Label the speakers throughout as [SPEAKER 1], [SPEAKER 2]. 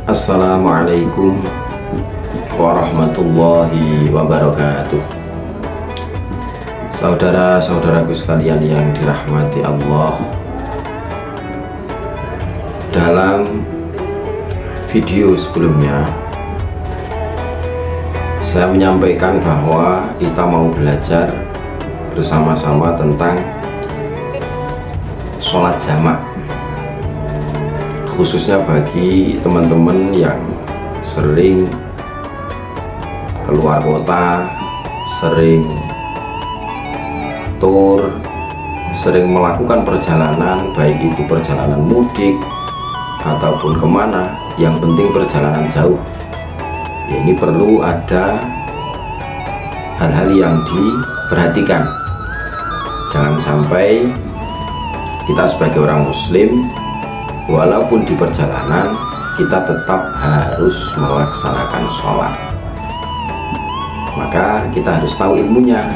[SPEAKER 1] Assalamualaikum warahmatullahi wabarakatuh. Saudara-saudaraku sekalian yang dirahmati Allah, dalam video sebelumnya saya menyampaikan bahwa kita mau belajar bersama-sama tentang sholat jamak, khususnya bagi teman-teman yang sering keluar kota, sering tur, sering melakukan perjalanan, baik itu perjalanan mudik ataupun kemana, yang penting perjalanan jauh. Ya, ini perlu ada hal-hal yang diperhatikan. Jangan sampai kita sebagai orang muslim, walaupun di perjalanan, kita tetap harus melaksanakan sholat. Maka kita harus tahu ilmunya,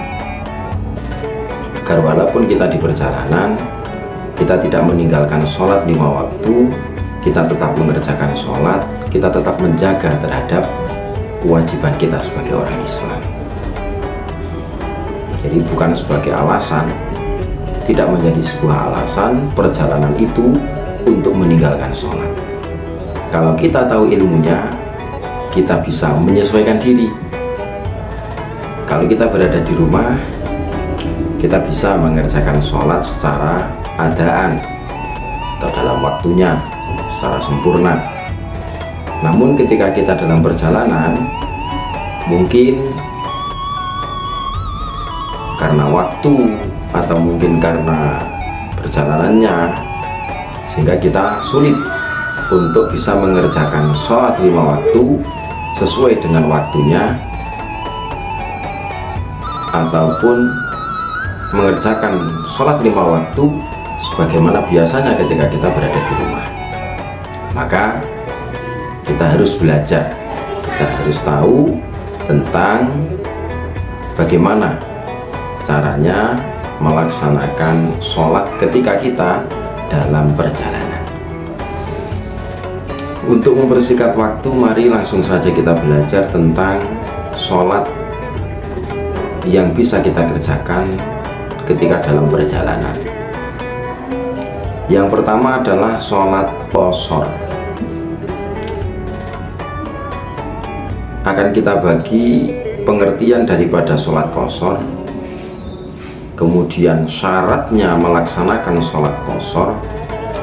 [SPEAKER 1] agar walaupun kita di perjalanan, kita tidak meninggalkan sholat 5 waktu, kita tetap mengerjakan sholat, kita tetap menjaga terhadap kewajiban kita sebagai orang Islam. Jadi bukan sebagai alasan, tidak menjadi sebuah alasan perjalanan itu untuk meninggalkan sholat. Kalau kita tahu ilmunya, kita bisa menyesuaikan diri. Kalau kita berada di rumah, kita bisa mengerjakan sholat secara adaan atau dalam waktunya secara sempurna. Namun ketika kita dalam perjalanan, mungkin karena waktu atau mungkin karena perjalanannya, sehingga kita sulit untuk bisa mengerjakan sholat 5 waktu sesuai dengan waktunya, ataupun mengerjakan sholat 5 waktu sebagaimana biasanya ketika kita berada di rumah. Maka kita harus belajar, kita harus tahu tentang bagaimana caranya melaksanakan sholat ketika kita dalam perjalanan. Untuk mempersingkat waktu, mari langsung saja kita belajar tentang sholat yang bisa kita kerjakan ketika dalam perjalanan. Yang pertama adalah sholat qashar. Akan kita bagi pengertian daripada sholat qashar, kemudian syaratnya melaksanakan sholat qashar,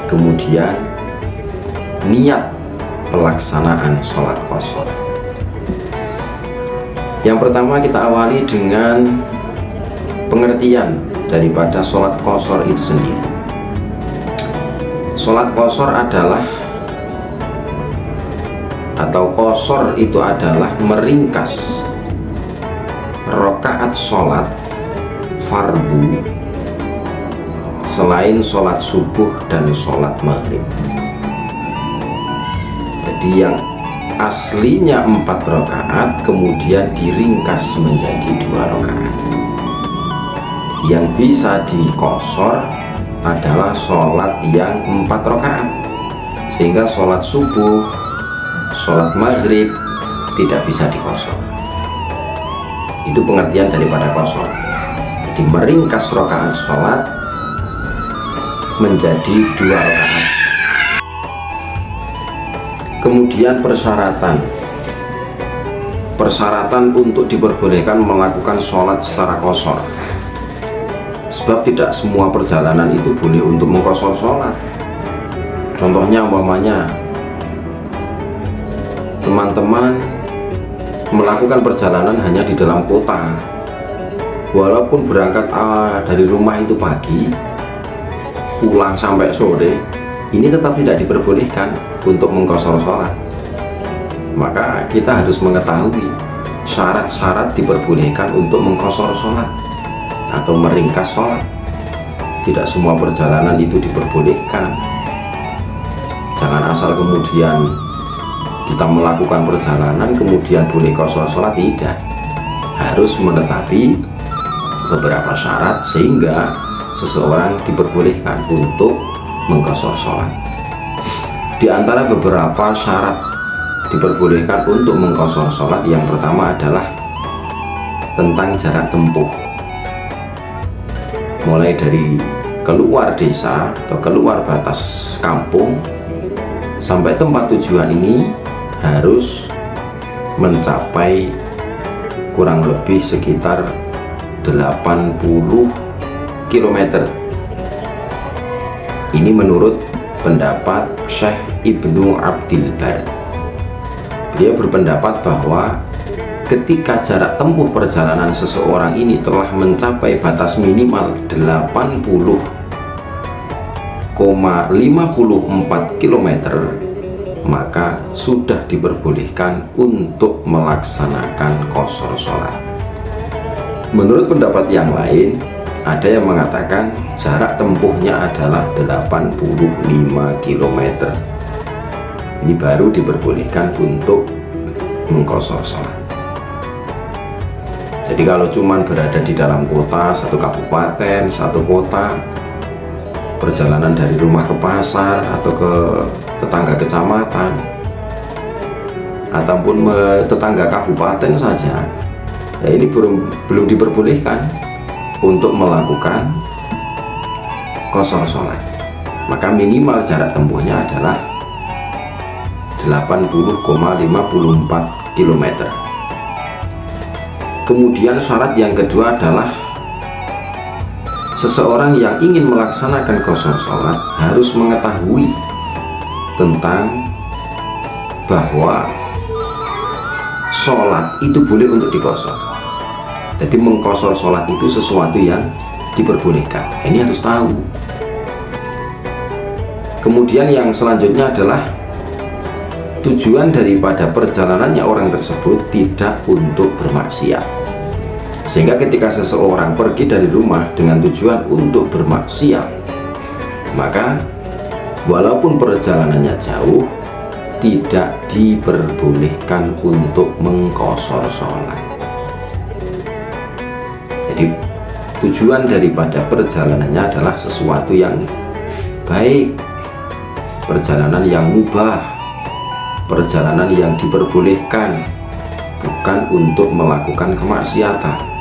[SPEAKER 1] kemudian niat pelaksanaan sholat qashar. Yang pertama kita awali dengan pengertian daripada sholat qashar itu sendiri. Sholat qashar adalah, atau qashar itu adalah meringkas rakaat sholat fardu selain sholat subuh dan sholat maghrib. Jadi yang aslinya 4 rakaat kemudian diringkas menjadi 2 rakaat. Yang bisa diqashar adalah sholat yang 4 rakaat, sehingga sholat subuh, sholat maghrib tidak bisa diqashar. Itu pengertian daripada qashar. Jadi meringkas rakaat sholat menjadi 2 rakaat. Kemudian persyaratan untuk diperbolehkan melakukan sholat secara qashar. Sebab tidak semua perjalanan itu boleh untuk mengqashar sholat. Contohnya umpamanya teman-teman melakukan perjalanan hanya di dalam kota, walaupun berangkat dari rumah itu pagi, pulang sampai sore, ini tetap tidak diperbolehkan untuk mengqashar sholat. Maka kita harus mengetahui syarat-syarat diperbolehkan untuk mengqashar sholat atau meringkas sholat. Tidak semua perjalanan itu diperbolehkan. Jangan asal kemudian kita melakukan perjalanan kemudian boleh qashar sholat, tidak. Harus menetapi beberapa syarat sehingga seseorang diperbolehkan untuk mengqashar sholat. Di antara beberapa syarat diperbolehkan untuk mengqashar sholat, yang pertama adalah tentang jarak tempuh. Mulai dari keluar desa atau keluar batas kampung sampai tempat tujuan ini harus mencapai kurang lebih sekitar 80 km. Ini menurut pendapat Syekh Ibnu Abdil Bar. Dia berpendapat bahwa ketika jarak tempuh perjalanan seseorang ini telah mencapai batas minimal 80,54 km, maka sudah diperbolehkan untuk melaksanakan qashar sholat. Menurut pendapat yang lain, ada yang mengatakan jarak tempuhnya adalah 85 km. Ini baru diperbolehkan untuk mengqashar sholat. Jadi kalau cuman berada di dalam kota, satu kabupaten, satu kota, perjalanan dari rumah ke pasar atau ke tetangga kecamatan ataupun tetangga kabupaten saja, ya ini belum diperbolehkan untuk melakukan qashar sholat. Maka minimal jarak tempuhnya adalah 80,54 km. Kemudian syarat yang kedua adalah seseorang yang ingin melaksanakan qashar sholat harus mengetahui tentang bahwa sholat itu boleh untuk diqashar. Jadi mengqashar sholat itu sesuatu yang diperbolehkan. Ini harus tahu. Kemudian yang selanjutnya adalah tujuan daripada perjalanannya orang tersebut tidak untuk bermaksiat. Sehingga ketika seseorang pergi dari rumah dengan tujuan untuk bermaksiat, maka walaupun perjalanannya jauh, tidak diperbolehkan untuk mengqashar sholat. Jadi tujuan daripada perjalanannya adalah sesuatu yang baik, perjalanan yang mubah, perjalanan yang diperbolehkan, bukan untuk melakukan kemaksiatan.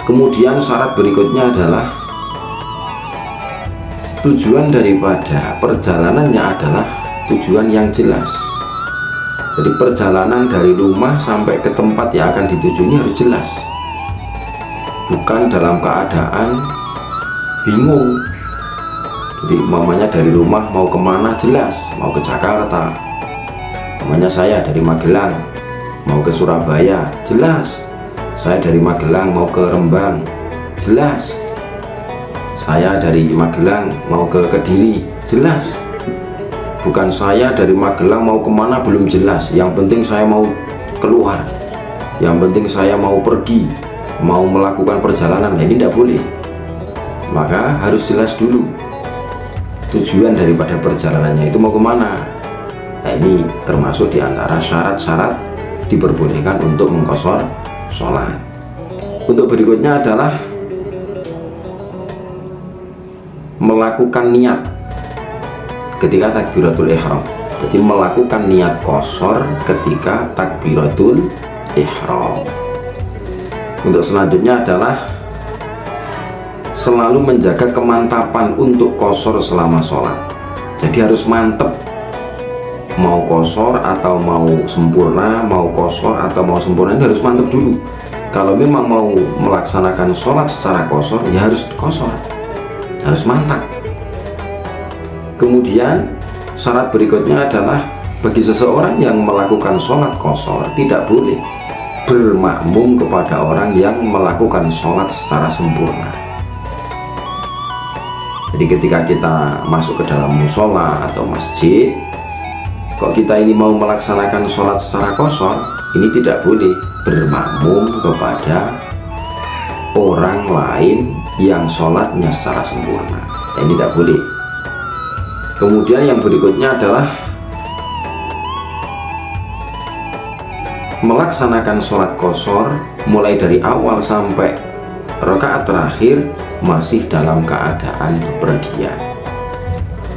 [SPEAKER 1] Kemudian syarat berikutnya adalah tujuan daripada perjalanannya adalah tujuan yang jelas. Jadi perjalanan dari rumah sampai ke tempat yang akan dituju ini harus jelas, bukan dalam keadaan bingung. Jadi umpamanya dari rumah mau kemana jelas, mau ke Jakarta, umpamanya saya dari Magelang mau ke Surabaya jelas, saya dari Magelang mau ke Rembang jelas, saya dari Magelang mau ke Kediri jelas. Bukan saya dari Magelang mau kemana belum jelas, yang penting saya mau keluar, yang penting saya mau pergi, mau melakukan perjalanan. Nah, ini tidak boleh. Maka harus jelas dulu tujuan daripada perjalanannya itu mau kemana. Nah, ini termasuk diantara syarat-syarat diperbolehkan untuk mengqashar sholat. Untuk berikutnya adalah melakukan niat ketika takbiratul ihram. Jadi melakukan niat qashar ketika takbiratul ihram. Untuk selanjutnya adalah selalu menjaga kemantapan untuk qashar selama sholat. Jadi harus mantep, mau qashar atau mau sempurna, mau qashar atau mau sempurna, ini harus mantep dulu. Kalau memang mau melaksanakan sholat secara qashar, ya harus qashar, harus mantap. Kemudian syarat berikutnya adalah bagi seseorang yang melakukan sholat qashar tidak boleh bermakmum kepada orang yang melakukan sholat secara sempurna. Jadi ketika kita masuk ke dalam musola atau masjid, kok kita ini mau melaksanakan sholat secara qashar, ini tidak boleh bermakmum kepada orang lain yang sholatnya secara sempurna. Ini tidak boleh. Kemudian yang berikutnya adalah melaksanakan sholat qashar mulai dari awal sampai rakaat terakhir masih dalam keadaan bepergian.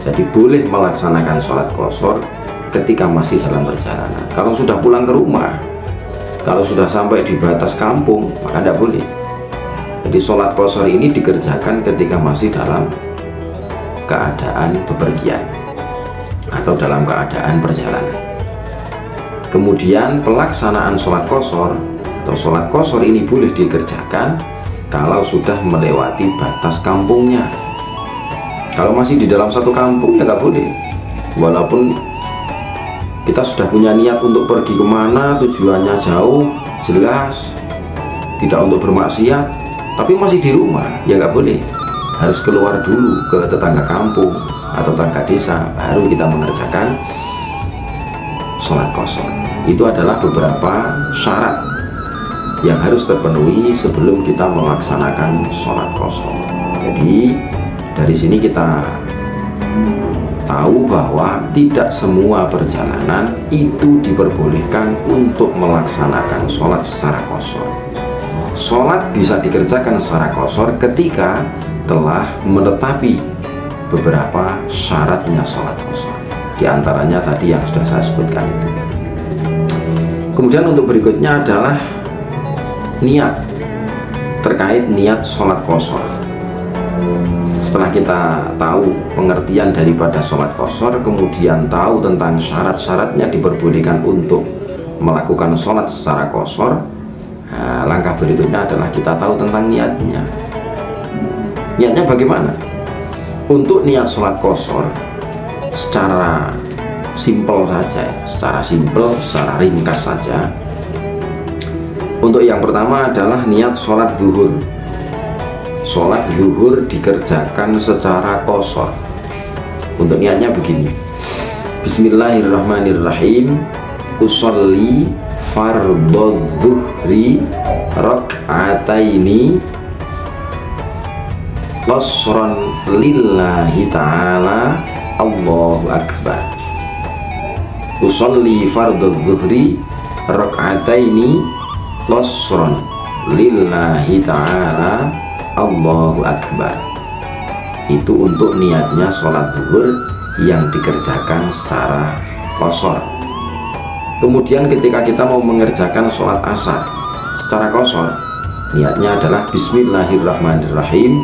[SPEAKER 1] Jadi boleh melaksanakan sholat qashar ketika masih dalam perjalanan. Kalau sudah pulang ke rumah, kalau sudah sampai di batas kampung, maka tidak boleh. Jadi sholat qashar ini dikerjakan ketika masih dalam keadaan bepergian atau dalam keadaan perjalanan. Kemudian pelaksanaan sholat qashar atau sholat qashar ini boleh dikerjakan kalau sudah melewati batas kampungnya. Kalau masih di dalam satu kampung ya nggak boleh. Walaupun kita sudah punya niat untuk pergi kemana, tujuannya jauh, jelas, tidak untuk bermaksiat, tapi masih di rumah, ya nggak boleh. Harus keluar dulu ke tetangga kampung atau tetangga desa, baru kita mengerjakan sholat qashar. Itu adalah beberapa syarat yang harus terpenuhi sebelum kita melaksanakan sholat qashar. Jadi dari sini kita tahu bahwa tidak semua perjalanan itu diperbolehkan untuk melaksanakan sholat secara qashar. Sholat bisa dikerjakan secara qashar ketika telah menetapi beberapa syaratnya sholat qashar. Di antaranya tadi yang sudah saya sebutkan itu. Kemudian untuk berikutnya adalah niat, terkait niat sholat qashar. Setelah kita tahu pengertian daripada sholat qashar, kemudian tahu tentang syarat-syaratnya diperbolehkan untuk melakukan sholat secara qashar, nah, langkah berikutnya adalah kita tahu tentang niatnya. Niatnya bagaimana? Untuk niat sholat qashar secara simpel saja, secara ringkas saja. Untuk yang pertama adalah niat sholat zuhur. Sholat zuhur dikerjakan secara qashar. Untuk niatnya begini: Bismillahirrahmanirrahim. Usolli fardhu zuhri rak'ataini qashran lillahi ta'ala, Allahu akbar. Usolli fardhu zuhri rak'ataini qashran lillahi ta'ala, Allahu akbar. Itu untuk niatnya sholat zuhur yang dikerjakan secara qashar. Kemudian ketika kita mau mengerjakan sholat asar secara qashar, niatnya adalah Bismillahirrahmanirrahim.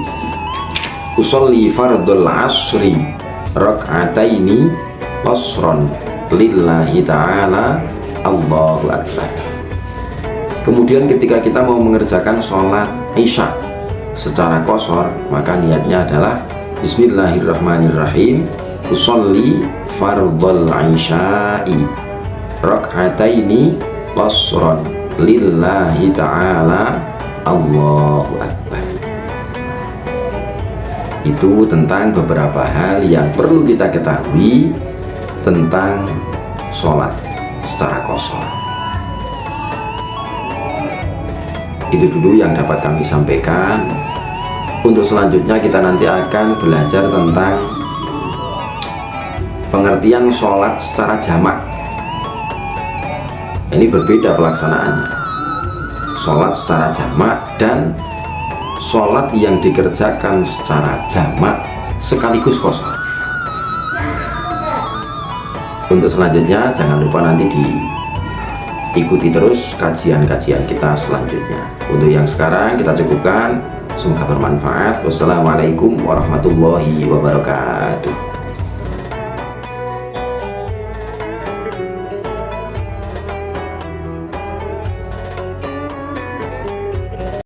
[SPEAKER 1] Usolli fardul asri rak'ataini qashran lillahi ta'ala, Allahu akbar. Kemudian ketika kita mau mengerjakan sholat isya secara qashar, maka niatnya adalah Bismillahirrahmanirrahim. Usolli fardul isya'i rak'ataini qashran lillahi ta'ala, Allahu akbar. Itu tentang beberapa hal yang perlu kita ketahui tentang sholat secara qashar. Itu dulu yang dapat kami sampaikan. Untuk selanjutnya kita nanti akan belajar tentang pengertian sholat secara jamak. Ini berbeda pelaksanaannya, sholat secara jamak dan sholat yang dikerjakan secara jamak sekaligus qashar. Untuk selanjutnya jangan lupa nanti diikuti terus kajian-kajian kita selanjutnya. Untuk yang sekarang kita cukupkan. Semoga bermanfaat. Wassalamualaikum warahmatullahi wabarakatuh.